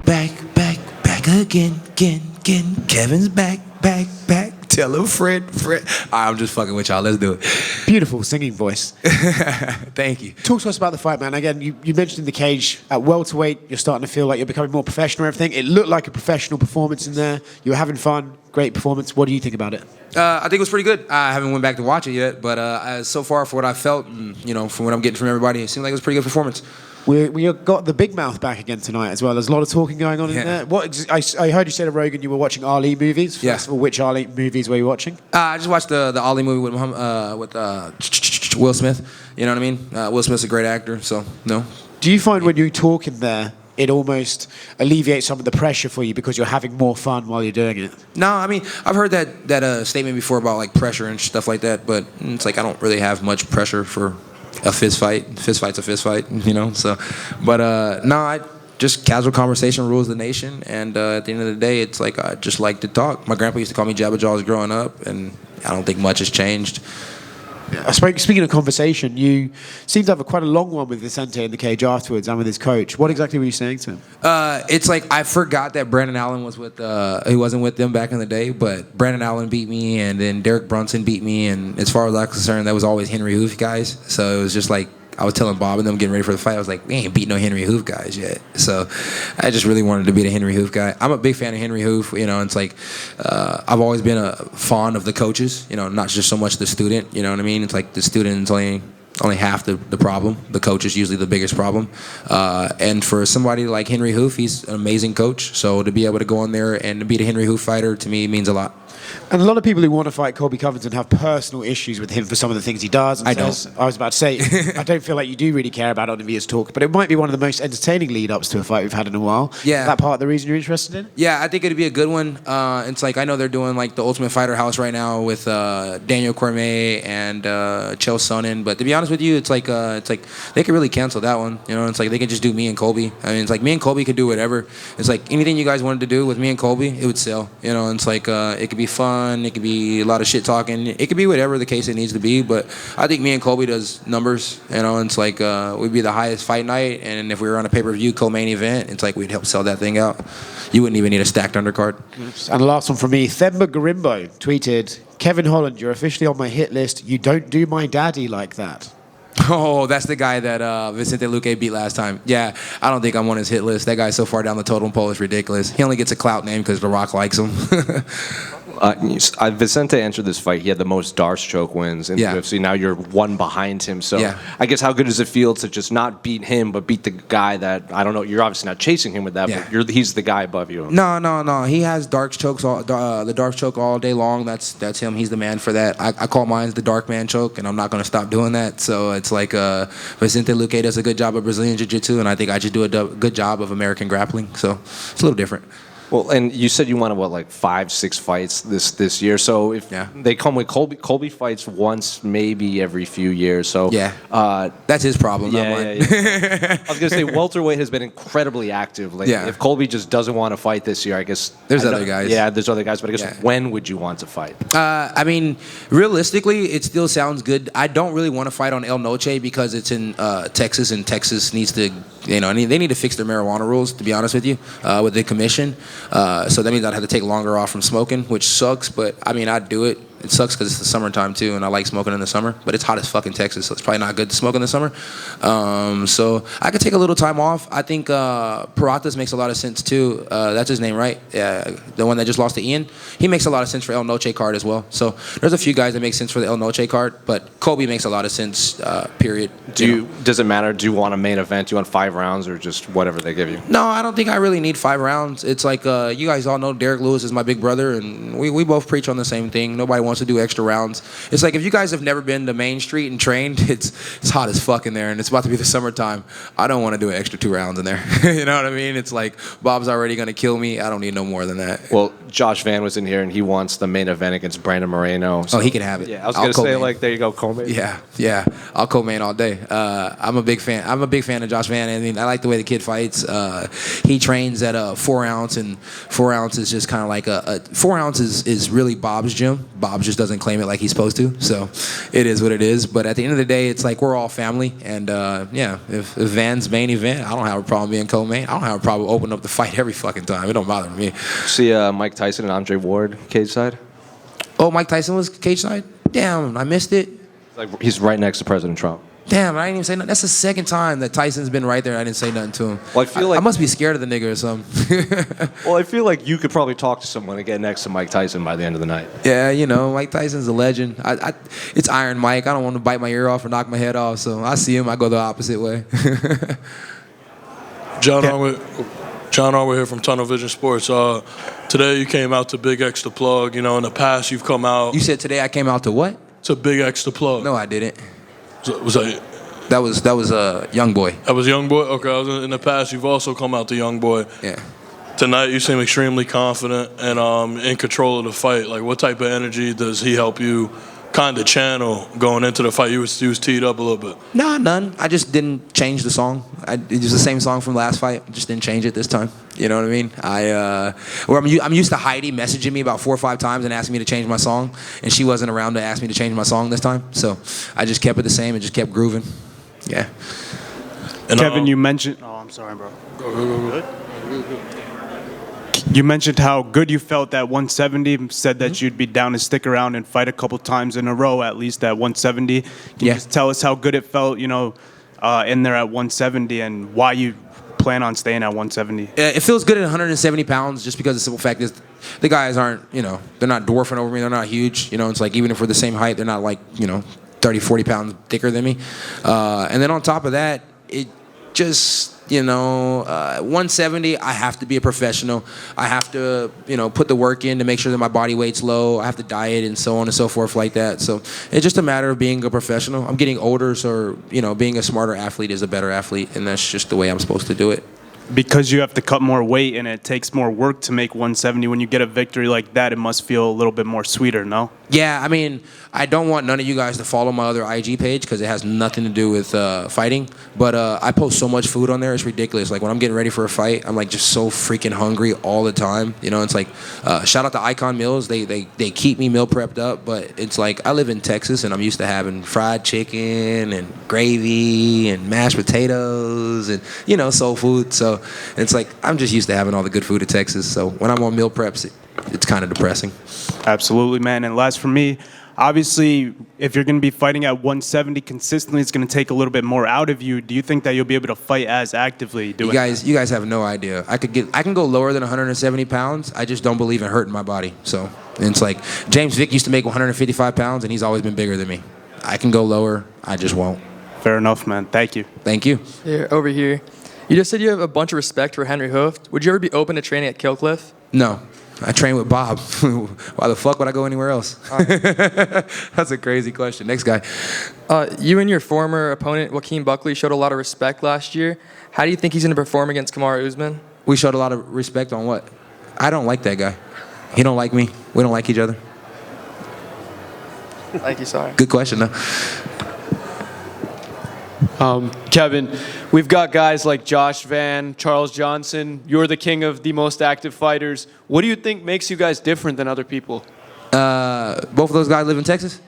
back again. Kevin's back. Tell a friend. All right, I'm just fucking with y'all. Let's do it. Beautiful singing voice. Thank you. Talk to us about the fight, man. Again, you mentioned in the cage at welterweight, you're starting to feel like you're becoming more professional and everything. It looked like a professional performance in there. You were having fun. Great performance. What do you think about it? I think it was pretty good. I haven't went back to watch it yet, but so far for what I felt, and, from what I'm getting from everybody, it seemed like it was a pretty good performance. We got the big mouth back again tonight as well. There's a lot of talking going on in there. I heard you say to Rogan you were watching Ali movies. First of all, which Ali movies were you watching? I just watched the Ali movie with Will Smith. You know what I mean? Will Smith's a great actor, so no. Do you find when you talk in there, it almost alleviates some of the pressure for you because you're having more fun while you're doing it? No, I mean, I've heard that statement before about like pressure and stuff like that, but it's like I don't really have much pressure for a fist fight. Fist fight's a fist fight, so. But I just casual conversation rules the nation, and at the end of the day, it's like I just like to talk. My grandpa used to call me Jabba Jaws growing up, and I don't think much has changed. Yeah. Speaking of conversation, you seem to have quite a long one with Vicente in the cage afterwards and with his coach. What exactly were you saying to him? It's like I forgot that Brandon Allen was he wasn't with them back in the day, but Brandon Allen beat me, and then Derek Brunson beat me, and as far as I'm concerned, that was always Henry Hoof guys. So it was just like I was telling Bob and them getting ready for the fight, I was like, we ain't beat no Henry Hoof guys yet. So I just really wanted to be the Henry Hoof guy. I'm a big fan of Henry Hoof. It's like I've always been fond of the coaches, not just so much the student. You know what I mean? It's like the student's only half the problem. The coach is usually the biggest problem. And for somebody like Henry Hoof, he's an amazing coach. So to be able to go in there and to beat a Henry Hoof fighter, to me, means a lot. And a lot of people who want to fight Colby Covington have personal issues with him for some of the things he does. And I says. I was about to say, I don't feel like you do really care about it on his talk, but it might be one of the most entertaining lead-ups to a fight we've had in a while. Yeah. Is that part of the reason you're interested in it? Yeah, I think it'd be a good one. It's like I know they're doing like the Ultimate Fighter House right now with Daniel Cormier and Chael Sonnen, but to be honest with you, it's like they could really cancel that one. It's like they could just do me and Colby. I mean, it's like me and Colby could do whatever. It's like anything you guys wanted to do with me and Colby, it would sell. It's like it could be fun. It could be a lot of shit talking. It could be whatever the case it needs to be, but I think me and Colby does numbers. It's like we'd be the highest fight night, and if we were on a pay-per-view co-main event, it's like we'd help sell that thing out. You wouldn't even need a stacked undercard. And the last one from me, Themba Garimbo tweeted, Kevin Holland, you're officially on my hit list. You don't do my daddy like that. Oh, that's the guy that Vicente Luque beat last time. Yeah, I don't think I'm on his hit list. That guy's so far down the totem pole, it's ridiculous. He only gets a clout name because The Rock likes him. Vicente entered this fight. He had the most Darce choke wins in the UFC. Now you're one behind him. So I guess how good does it feel to just not beat him, but beat the guy that, I don't know, you're obviously not chasing him with that, but he's the guy above you. No. He has Darce chokes, the Darce choke all day long. That's him. He's the man for that. I call mine the Dark Man choke, and I'm not going to stop doing that. So it's like Vicente Luque does a good job of Brazilian Jiu-Jitsu, and I think I just do a good job of American grappling. So it's a little different. Well, and you said you wanted, 5-6 fights this year. So if they come with Colby fights once, maybe every few years. So that's his problem. Yeah. I was gonna say welterweight has been incredibly active. If Colby just doesn't want to fight this year, I guess there's other guys. Yeah, there's other guys. But I guess when would you want to fight? I mean, realistically, it still sounds good. I don't really want to fight on El Noche because it's in Texas, and Texas needs to, they need to fix their marijuana rules. To be honest with you, with the commission. So that means I'd have to take longer off from smoking, which sucks, but I mean, I'd do it. It sucks because it's the summertime too, and I like smoking in the summer, but it's hot as fuck in Texas, so it's probably not good to smoke in the summer. So I could take a little time off. I think Peratas makes a lot of sense too. That's his name, right? Yeah, the one that just lost to Ian. He makes a lot of sense for El Noche card as well. So there's a few guys that make sense for the El Noche card, but Colby makes a lot of sense, period. Does it matter? Do you want a main event? Do you want 5 rounds or just whatever they give you? No, I don't think I really need 5 rounds. It's like you guys all know Derek Lewis is my big brother, and we both preach on the same thing. Nobody wants to do extra rounds. It's like if you guys have never been to Main Street and trained, it's hot as fuck in there, and it's about to be the summertime. I don't want to do an extra 2 rounds in there. You know what I mean? It's like Bob's already going to kill me. I don't need no more than that. Well, Josh Van was in here and he wants the main event against Brandon Moreno. So, he can have it. Yeah, I was going to say, like, there you go, co-main. Yeah. I'll co-main all day. I'm a big fan. I'm a big fan of Josh Van. I mean, I like the way the kid fights. He trains at a 4 ounce, and 4 ounce is just kind of like a 4 ounce is really Bob's gym. Bob just doesn't claim it like he's supposed to. So it is what it is. But at the end of the day, it's like we're all family. And if Van's main event, I don't have a problem being co-main. I don't have a problem opening up the fight every fucking time. It don't bother me. See Mike Tyson and Andre Ward cage side? Oh, Mike Tyson was cage side? Damn, I missed it. Like, he's right next to President Trump. Damn, I didn't even say nothing. That's the second time that Tyson's been right there. I didn't say nothing to him. Well, I feel like I must be scared of the nigga or something. Well, I feel like you could probably talk to someone and get next to Mike Tyson by the end of the night. Yeah, Mike Tyson's a legend. It's Iron Mike. I don't want to bite my ear off or knock my head off. So I see him, I go the opposite way. John Harwood here from Tunnel Vision Sports. Today you came out to Big X the Plug. In the past you've come out. You said today I came out to what? To Big X the Plug. No, I didn't. Was that? That was Young Boy. That was Young Boy. Okay, in the past you've also come out to Young Boy. Yeah. Tonight you seem extremely confident and in control of the fight. Like, what type of energy does he help you kind of channel going into the fight? He was teed up a little bit. Nah, none. I just didn't change the song. It was the same song from last fight. I just didn't change it this time. You know what I mean? I'm used to Heidi messaging me about 4 or 5 times and asking me to change my song, and she wasn't around to ask me to change my song this time. So I just kept it the same and just kept grooving. Yeah. And, Kevin, you mentioned. Oh, I'm sorry, bro. Go. You mentioned how good you felt at 170. Said that you'd be down to stick around and fight a couple times in a row, at least at 170. Can you just tell us how good it felt, in there at 170, and why you plan on staying at 170? It feels good at 170 pounds, just because the simple fact is the guys aren't, they're not dwarfing over me. They're not huge. It's like even if we're the same height, they're not like 30, 40 pounds thicker than me. And then on top of that, it just, 170, I have to be a professional. I have to, put the work in to make sure that my body weight's low. I have to diet and so on and so forth like that. So it's just a matter of being a professional. I'm getting older, so, being a smarter athlete is a better athlete, and that's just the way I'm supposed to do it. Because you have to cut more weight and it takes more work to make 170, when you get a victory like that, it must feel a little bit more sweeter, no? Yeah, I mean, I don't want none of you guys to follow my other IG page because it has nothing to do with fighting. But I post so much food on there, it's ridiculous. Like when I'm getting ready for a fight, I'm like just so freaking hungry all the time. It's like, shout out to Icon Meals. They keep me meal prepped up, but it's like I live in Texas and I'm used to having fried chicken and gravy and mashed potatoes and, soul food. So it's like I'm just used to having all the good food of Texas. So when I'm on meal preps, it's kind of depressing. Absolutely, man. And last for me, obviously, if you're going to be fighting at 170 consistently, it's going to take a little bit more out of you. Do you think that you'll be able to fight as actively doing that? You guys have no idea. I can go lower than 170 pounds. I just don't believe in hurting my body. So it's like James Vick used to make 155 pounds, and he's always been bigger than me. I can go lower. I just won't. Fair enough, man. Thank you. Thank you. Here, over here. You just said you have a bunch of respect for Henry Hooft. Would you ever be open to training at Killcliff? No. I train with Bob. Why the fuck would I go anywhere else? That's a crazy question. Next guy. You and your former opponent, Joaquin Buckley, showed a lot of respect last year. How do you think he's going to perform against Kamaru Usman? We showed a lot of respect on what? I don't like that guy. He don't like me. We don't like each other. Thank you, sorry. Good question, though. Kevin, we've got guys like Josh Van, Charles Johnson. You're the king of the most active fighters. What do you think makes you guys different than other people? Both of those guys live in Texas?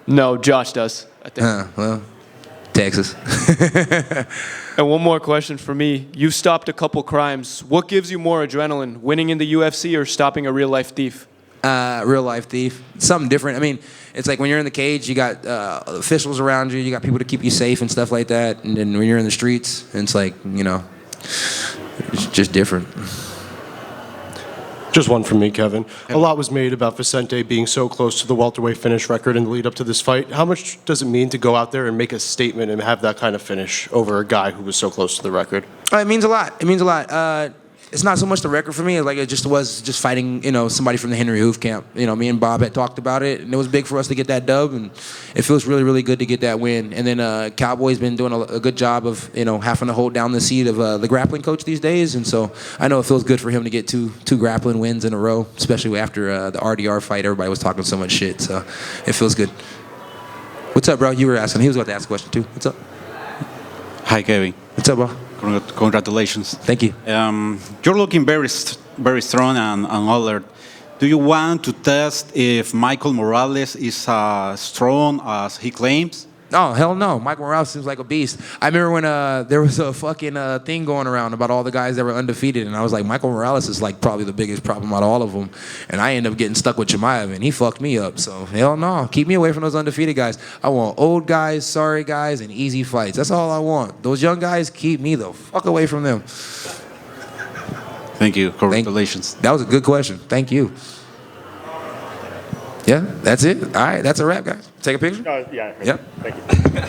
No, Josh does, I think. Well, Texas. And one more question for me. You've stopped a couple crimes. What gives you more adrenaline, winning in the UFC or stopping a real-life thief? Real life thief. Something different. I mean, it's like when you're in the cage, you got officials around you, you got people to keep you safe and stuff like that. And then when you're in the streets, it's like, it's just different. Just one from me, Kevin. A lot was made about Vicente being so close to the welterweight finish record in the lead up to this fight. How much does it mean to go out there and make a statement and have that kind of finish over a guy who was so close to the record? It means a lot. It means a lot. it's not so much the record for me. Like it just was just fighting, somebody from the Henry Hoof camp. Me and Bob had talked about it, and it was big for us to get that dub, and it feels really, really good to get that win. And then Cowboy's been doing a good job of, having to hold down the seat of the grappling coach these days, and so I know it feels good for him to get two grappling wins in a row, especially after the RDR fight. Everybody was talking so much shit, so it feels good. What's up, bro? You were asking. He was about to ask a question too. What's up? Hi, Kevin. What's up, bro? Congratulations. Thank you. You're looking very strong and alert. Do you want to test if Michael Morales is as strong as he claims? No, hell no. Michael Morales seems like a beast. I remember when there was a fucking thing going around about all the guys that were undefeated, and I was like, Michael Morales is like probably the biggest problem out of all of them. And I ended up getting stuck with Chimaev, and he fucked me up. So hell no. Keep me away from those undefeated guys. I want old guys, sorry guys, and easy fights. That's all I want. Those young guys, keep me the fuck away from them. Thank you. Congratulations. That was a good question. Thank you. Yeah, that's it. All right, that's a wrap, guys. Take a picture? Yeah. Yep. Thank you.